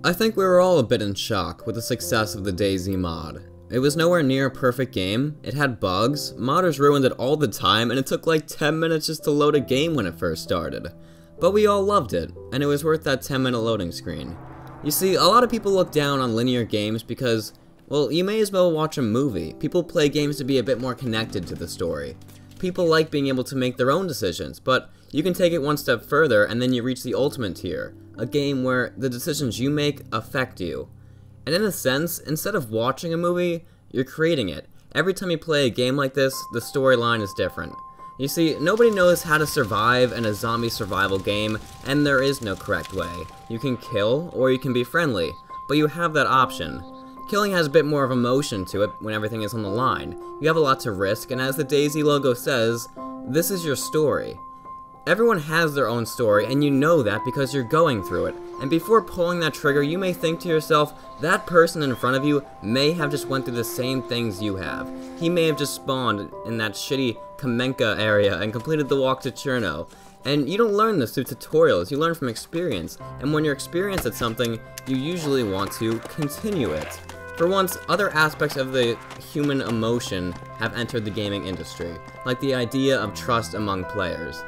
I think we were all a bit in shock with the success of the Dayz mod. It was nowhere near a perfect game, it had bugs, modders ruined it all the time, and it took like 10 minutes just to load a game when it first started. But we all loved it, and it was worth that 10-minute loading screen. You see, a lot of people look down on linear games because, well, you may as well watch a movie. People play games to be a bit more connected to the story. People like being able to make their own decisions, but you can take it one step further and then you reach the ultimate tier, a game where the decisions you make affect you. And in a sense, instead of watching a movie, you're creating it. Every time you play a game like this, the storyline is different. You see, nobody knows how to survive in a zombie survival game, and there is no correct way. You can kill, or you can be friendly, but you have that option. Killing has a bit more of emotion to it when everything is on the line. You have a lot to risk, and as the Dayz logo says, this is your story. Everyone has their own story, and you know that because you're going through it. And before pulling that trigger, you may think to yourself, that person in front of you may have just went through the same things you have. He may have just spawned in that shitty Kamenka area and completed the walk to Cherno. And you don't learn this through tutorials, you learn from experience. And when you're experienced at something, you usually want to continue it. For once, other aspects of the human emotion have entered the gaming industry, like the idea of trust among players.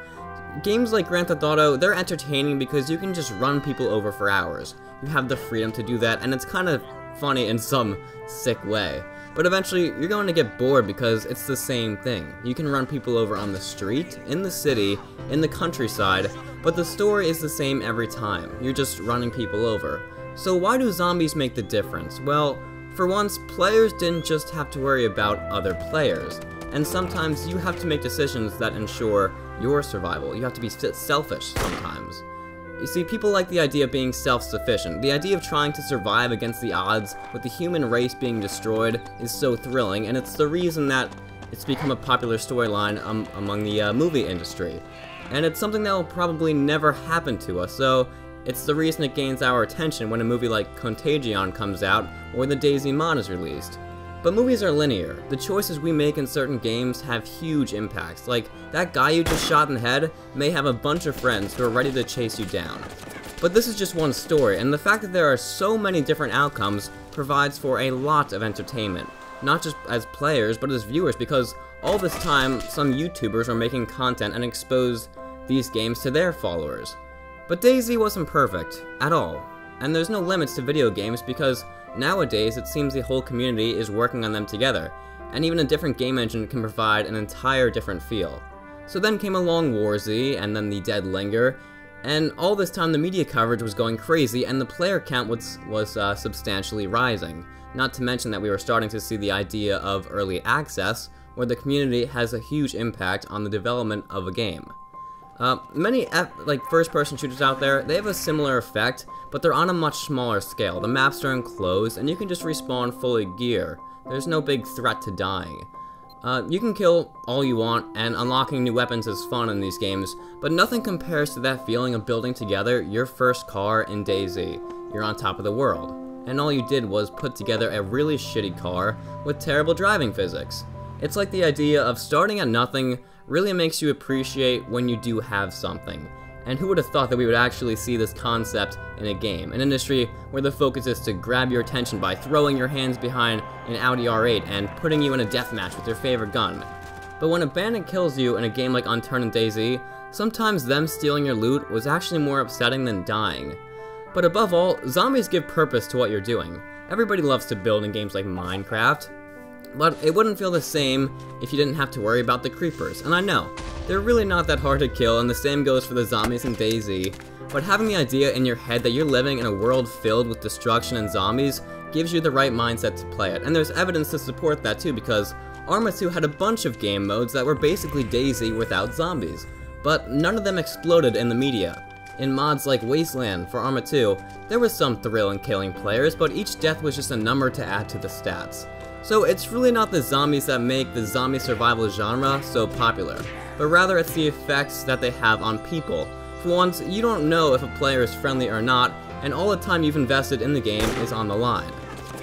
Games like Grand Theft Auto, they're entertaining because you can just run people over for hours. You have the freedom to do that, and it's kind of funny in some sick way. But eventually, you're going to get bored because it's the same thing. You can run people over on the street, in the city, in the countryside, but the story is the same every time. You're just running people over. So why do zombies make the difference? Well, for once, players didn't just have to worry about other players. And sometimes you have to make decisions that ensure your survival. You have to be selfish sometimes. You see, people like the idea of being self-sufficient. The idea of trying to survive against the odds with the human race being destroyed is so thrilling, and it's the reason that it's become a popular storyline among the movie industry. And it's something that will probably never happen to us, so it's the reason it gains our attention when a movie like Contagion comes out or the Dayz mod is released. But movies are linear. The choices we make in certain games have huge impacts. Like, that guy you just shot in the head may have a bunch of friends who are ready to chase you down. But this is just one story, and the fact that there are so many different outcomes provides for a lot of entertainment. Not just as players, but as viewers, because all this time, some YouTubers are making content and expose these games to their followers. But Dayz wasn't perfect, at all. And there's no limits to video games because nowadays it seems the whole community is working on them together, and even a different game engine can provide an entire different feel. So then came along Warz, and then the Dead Linger, and all this time the media coverage was going crazy and the player count was substantially rising. Not to mention that we were starting to see the idea of early access, where the community has a huge impact on the development of a game. Many first-person shooters out there, they have a similar effect, but they're on a much smaller scale. The maps are enclosed, and you can just respawn fully gear. There's no big threat to dying. You can kill all you want, and unlocking new weapons is fun in these games, but nothing compares to that feeling of building together your first car in Dayz. You're on top of the world, and all you did was put together a really shitty car with terrible driving physics. It's like the idea of starting at nothing really makes you appreciate when you do have something. And who would have thought that we would actually see this concept in a game, an industry where the focus is to grab your attention by throwing your hands behind an Audi R8 and putting you in a deathmatch with your favorite gun. But when a bandit kills you in a game like Unturned and Dayz, sometimes them stealing your loot was actually more upsetting than dying. But above all, zombies give purpose to what you're doing. Everybody loves to build in games like Minecraft, but it wouldn't feel the same if you didn't have to worry about the creepers. And I know, they're really not that hard to kill, and the same goes for the zombies in Dayz, but having the idea in your head that you're living in a world filled with destruction and zombies gives you the right mindset to play it. And there's evidence to support that too, because Arma 2 had a bunch of game modes that were basically Dayz without zombies, but none of them exploded in the media. In mods like Wasteland for Arma 2, there was some thrill in killing players, but each death was just a number to add to the stats. So it's really not the zombies that make the zombie survival genre so popular, but rather it's the effects that they have on people. For once, you don't know if a player is friendly or not, and all the time you've invested in the game is on the line.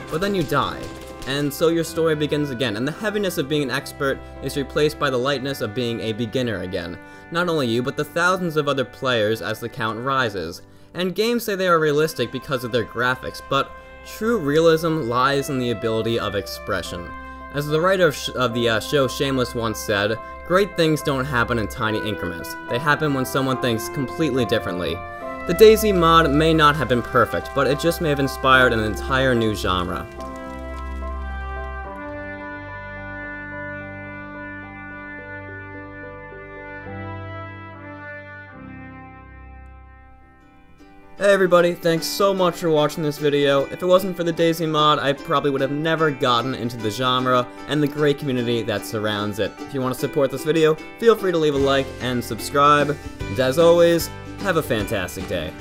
But then you die, and so your story begins again, and the heaviness of being an expert is replaced by the lightness of being a beginner again. Not only you, but the thousands of other players as the count rises. and games say they are realistic because of their graphics, but true realism lies in the ability of expression. As the writer of the show Shameless once said, great things don't happen in tiny increments. They happen when someone thinks completely differently. The Dayz mod may not have been perfect, but it just may have inspired an entire new genre. Hey everybody, thanks so much for watching this video. If it wasn't for the Dayz mod, I probably would have never gotten into the genre and the great community that surrounds it. If you want to support this video, feel free to leave a like and subscribe. And as always, have a fantastic day.